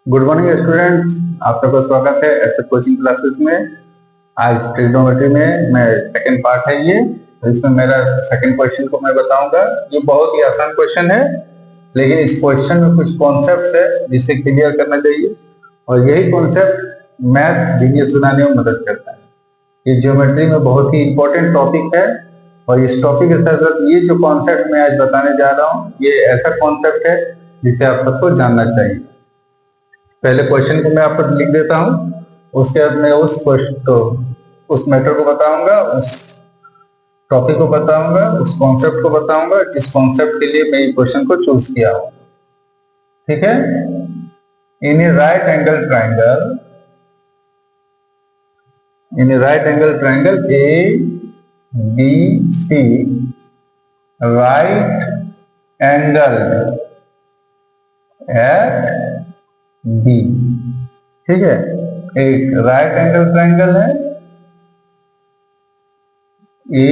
Good morning students, आप सबका स्वागत है एसएस कोचिंग क्लासेस में। आज ट्रिग्नोमेट्री में मैं सेकंड पार्ट है ये, तो इसमें मेरा सेकंड क्वेश्चन को मैं बताऊंगा। ये बहुत ही आसान क्वेश्चन है, लेकिन इस क्वेश्चन में कुछ कॉन्सेप्ट्स है जिसे क्लियर करना चाहिए, और यही कॉन्सेप्ट मैथ जीनियस बनाने में मदद करता है। ये ज्योमेट्री में बहुत ही इंपॉर्टेंट टॉपिक है, और इस टॉपिक के साथ साथ ये जो कॉन्सेप्ट मैं आज बताने जा रहा हूँ, ये ऐसा कॉन्सेप्ट है जिसे आप सबको जानना चाहिए। पहले क्वेश्चन को मैं आपको लिख देता हूं, उसके बाद मैं उस मैटर को बताऊंगा, उस टॉपिक को बताऊंगा, उस कॉन्सेप्ट को बताऊंगा जिस कॉन्सेप्ट के लिए मैं ये क्वेश्चन को चूज किया हूं। ठीक है। In a right angle triangle A B C, right angle at B. ठीक है, एक राइट एंगल ट्रायंगल है A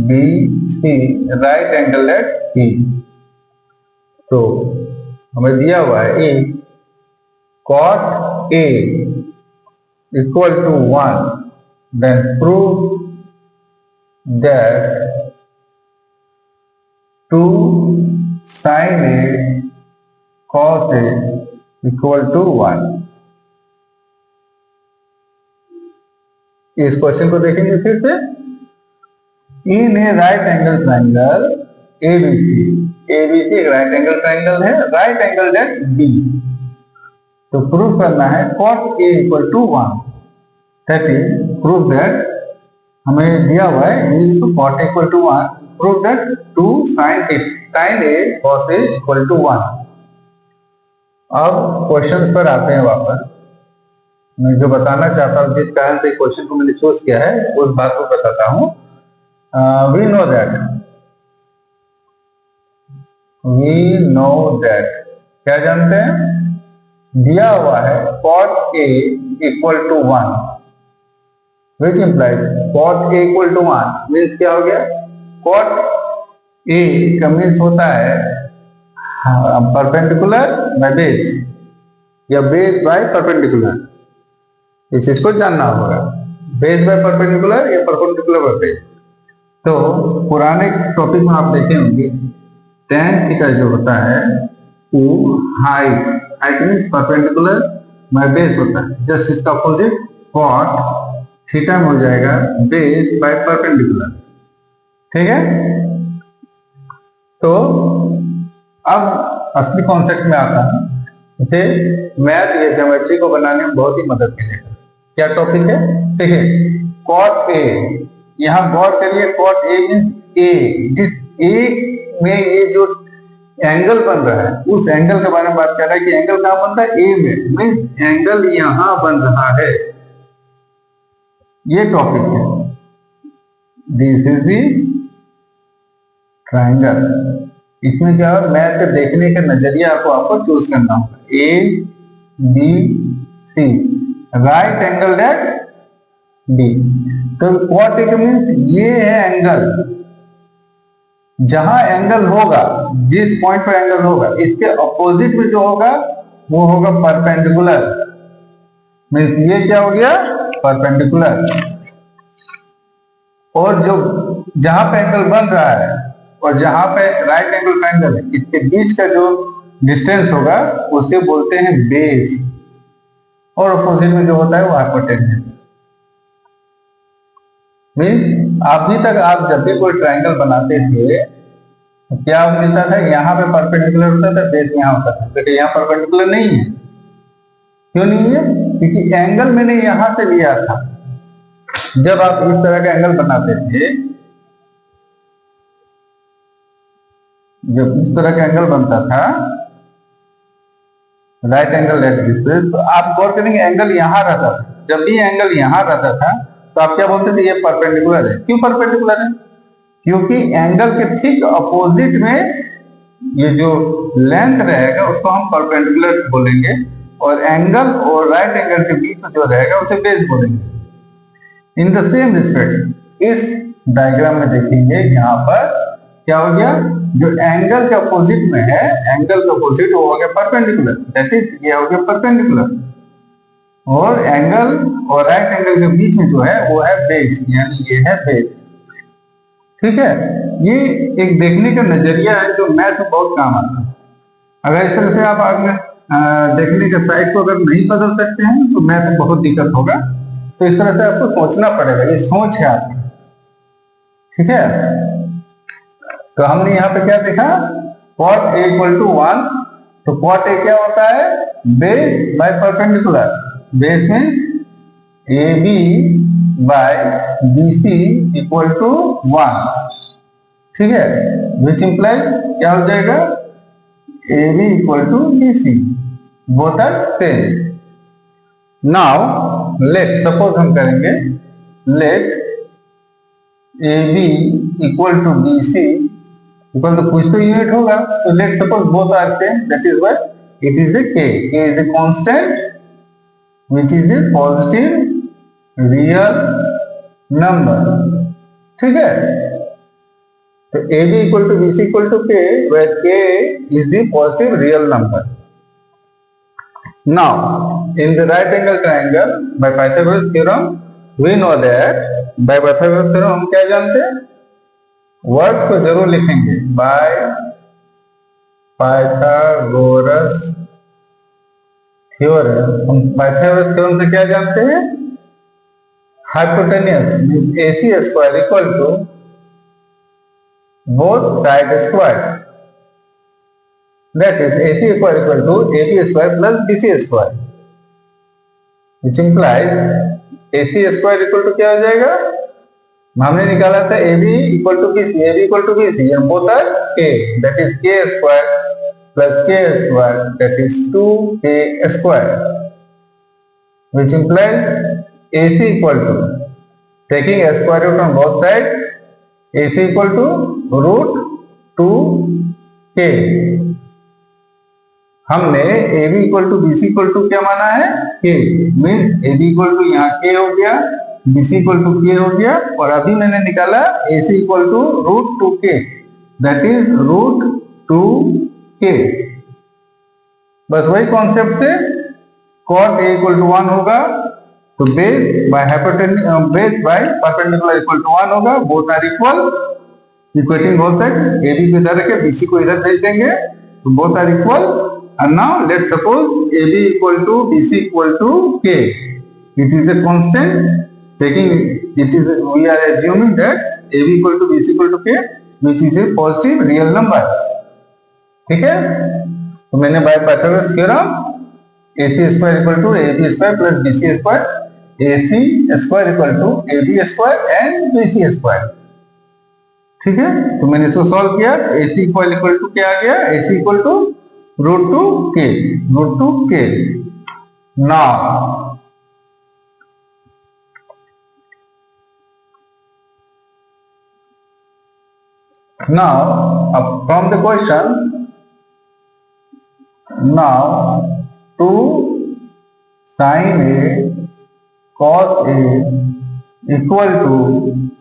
B C, right angle at B. तो हमें दिया हुआ है A cot A equal to 1, then prove that 2 sin A cos A equal to 1। इस क्वेश्चन को देखेंगे फिर से। In a right angle triangle ABC एक राइट एंगल ट्राइंगल है, राइट एंगल एट बी। तो प्रूव करना है cot A equal to 1, that is prove that, हमें दिया हुआ है cot A equal to 1, prove that 2 sin A cos A equal to 1। अब क्वेश्चंस पर आते हैं वापस। मैं जो बताना चाहता हूं, जिस कारण से क्वेश्चन को मैंने चूज किया है, उस बात को बताता हूं। वी नो दैट क्या जानते हैं, दिया हुआ है cot A equal to 1, which implies cot A equal to 1 means क्या हो गया, cot A का मीन्स होता है परपेंडिकुलर बाय बेस, या बेस बाय परपेंडिकुलर। इस चीज को जानना होगा, बेस बाय परपेंडिकुलर या परपेंडिकुलर बाय बेस। तो पुराने टॉपिक में आप देखे होंगे tan थीटा जो होता है वो height means perpendicular by base होता है। जस्ट इसका अपोजिट cot थीटा में हो जाएगा बेस बाय परपेंडिकुलर। ठीक है। तो अब असली कॉन्सेप्ट में आता है, इसे मैथ या ज्योमेट्री को बनाने में बहुत ही मदद मिलेगा। क्या टॉपिक है, ठीक है, cot A। यहां गौर करिए, cot A मीन्स A, जिस A में ये जो एंगल बन रहा है उस एंगल के बारे में बात कर रहा है कि एंगल कहां बन रहा है, A में, मीन्स एंगल यहां बन रहा है। ये टॉपिक है, दिस इज द ट्राइंगल। इसमें क्या है, मैथ के देखने का नजरिया आपको चूज करना होगा। A B C, right angle at B. तो cot A मीन्स ये है एंगल, जहां एंगल होगा, जिस पॉइंट पर एंगल होगा, इसके अपोजिट में जो होगा वो होगा परपेंडिकुलर। मीन्स ये क्या हो गया, परपेंडिकुलर। और जो जहां पे एंगल बन रहा है और जहां पे राइट एंगल ट्रायंगल है, इसके बीच का जो डिस्टेंस होगा उसे बोलते हैं बेस, और अपोजिट में जो होता है वो हाइपोटेन्यूज। मीन्स अभी तक आप जब भी कोई ट्रायंगल बनाते थे क्या मिलता था, यहाँ पे परपेंडिकुलर होता था, बेस यहाँ होता था, लेकिन यहाँ परपेंडिकुलर नहीं है। क्यों नहीं है, क्योंकि एंगल मैंने यहां से लिया था। जब आप इस तरह का एंगल बनाते थे, जब इस तरह का एंगल बनता था, राइट एंगल एट दिस, तो आप गौर करेंगे एंगल यहां रहता था। जब भी एंगल यहां रहता था तो आप क्या बोलते थे, ये परपेंडिकुलर है। क्यों परपेंडिकुलर है, क्योंकि एंगल के ठीक अपोजिट में ये जो लेंथ रहेगा उसको हम परपेंडिकुलर बोलेंगे, और एंगल और राइट एंगल के बीच में जो रहेगा उसे बेस बोलेंगे। इन द सेम रिस्पेक्ट इस डायग्राम में देखेंगे, यहाँ पर क्या हो गया, जो एंगल के अपोजिट में है, एंगल के अपोजिट वो हो गया परपेंडिकुलर, दैट इज ये हो गया परपेंडिकुलर। और एंगल और राइट एंगल के बीच में जो है वो है बेस, यानी ये है बेस। ठीक है, ये एक देखने का नजरिया है जो मैथ में बहुत काम आता है। अगर इस तरह से आप आगे देखने के साइड को अगर नहीं बदल सकते हैं तो मैथ में बहुत दिक्कत होगा। तो इस तरह से आपको सोचना पड़ेगा, ये सोच है आपकी। ठीक है, तो हमने यहाँ पे क्या देखा, cot A इक्वल टू 1, तो cot A क्या होता है, बेस बाय परपेंडिकुलर। बेस में AB by BC equal to 1। ठीक है, विच इंप्लाइज क्या हो जाएगा, AB equal to BC, both are same. Now let suppose हम करेंगे, let AB equal to BC equal तो कुछ तो यूनिट होगा, तो let suppose both are same, that is why it is a k is a constant which is a positive real number. ठीक है, तो AB equal to BC equal to k where k is the positive real number. Now in the right angle triangle by Pythagoras theorem we know that by Pythagoras theorem हम क्या जानते हैं, words को जरूर लिखेंगे, बाय पाइथागोरस थ्योरम। हम Pythagoras theorem से क्या जानते हैं, hypotenuse means AC square equal to both side squares, that is AC square equal to AB square plus BC square, which implies AC square equal to क्या हो जाएगा, हमने निकाला था AB equal to BC, AB equal to BC and both are K, that is K square plus K square, that is 2K square, which implies AC equal to, taking a square root on both sides, AC equal to root 2k। हमने AB equal to BC equal to क्या माना है, k, means AB equal to यहाँ k हो गया, BC equal to k हो गया, और अभी मैंने निकाला AC equal to root 2k, that is root 2k। बस वही कॉन्सेप्ट से cot A इक्वल टू 1 होगा, तो base by base by perpendicular equal to 1 होगा, both are equal, equating both side, AB को इधर रखे BC को इधर भेज देंगे, तो both are equal. And now let suppose AB equal to BC equal to k, it is a constant, taking it is, we are assuming that AB equal to BC equal to k which is a positive real number. ठीक है, तो मैंने by Pythagoras theorem AC square equal to AB square plus BC square, AC square equal to AB square and BC square. ठीक है, तो मैंने इसको solve किया, AC इक्वल टू क्या आ गया, AC equal to root 2k, root 2k। now from the question, now 2 sin A cos A equal to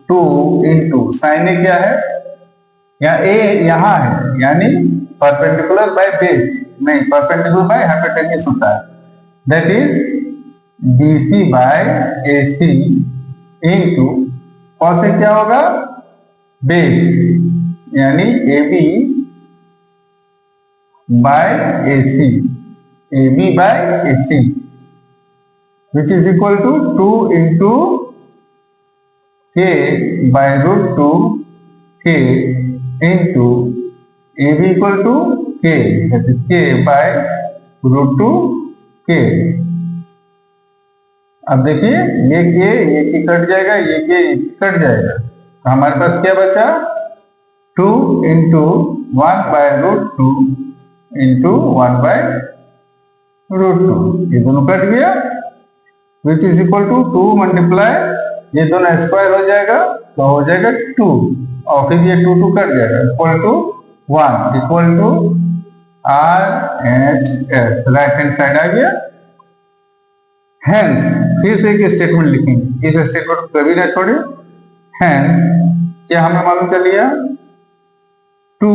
2 into sine A क्या है, यहाँ ए यहाँ है, यानी परपेंडिकुलर बाय बेस, नहीं परपेंडिकुलर बाय हाइपोटेन्यूस होता है, that is BC by AC into cos A क्या होगा, बेस, यानी AB by AC, AB by AC which is equal to 2 into k by root 2k into AB equal to k, that is k by root 2k। अब देखिए ये k cut जाएगा, ये k cut जाएगा, तो हमारे पास क्या बचा, 2 into 1 by root 2 into 1 by root 2, ये दोनों कट गया, which is equal to 2 multiply, ये दोनों स्क्वायर हो जाएगा तो हो जाएगा 2, और फिर ये 2 कट जाएगा, equal to 1 equal to RHS, right hand side आ गया। हेंस फिर से एक स्टेटमेंट लिखेंगे, इस स्टेटमेंट को कभी ना छोड़े। हेंस क्या हमें मालूम चल गया, 2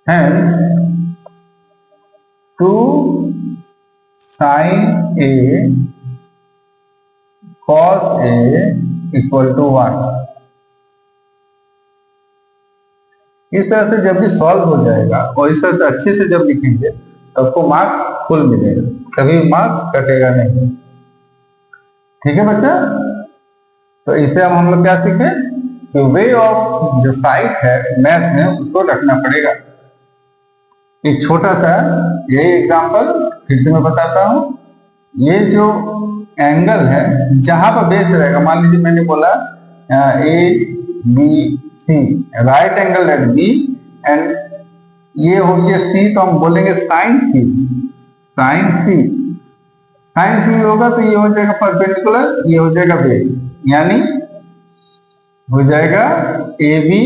hence 2 sin A cos A equal to 1। इस तरह से जब भी सॉल्व हो जाएगा और इस तरह से अच्छे से जब लिखेंगे तो आपको मार्क्स फुल मिलेगा, कभी मार्क्स कटेगा नहीं। ठीक है बच्चा, तो इसे अब हम लोग क्या सीखे कि वे ऑफ जो साइट है मैथ में उसको रखना पड़ेगा। एक छोटा सा यही एग्जांपल फिर से मैं बताता हूं। ये जो एंगल है जहां पर बेस रहेगा, मान लीजिए मैंने बोला A B C, right angle at B and ये हो गया सी, तो हम बोलेंगे sine C. Sine C, sine C होगा तो ये हो जाएगा परपेंडिकुलर, ये हो जाएगा बेस, यानी हो जाएगा A B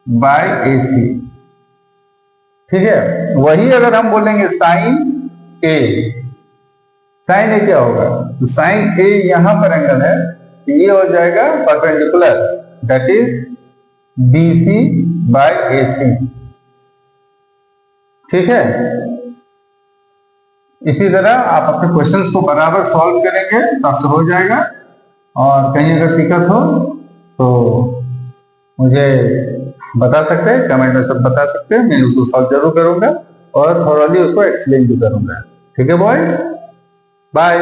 bye A C. ठीक है, वही अगर हम बोलेंगे साइन ए, साइन ए क्या होगा, तो साइन ए यहां पर एंगल है, ये हो जाएगा perpendicular, that is B C by A C. ठीक है, इसी तरह आप अपने क्वेश्चंस को बराबर सॉल्व करेंगे तो आपसे हो जाएगा। और कहीं अगर दिक्कत हो तो मुझे बता सकते हैं, कमेंट में सब बता सकते हैं, मैं उसको सॉल्व जरूर करूंगा और थोड़ा उसको एक्सप्लेन भी करूंगा। ठीक है बॉयज, बाय।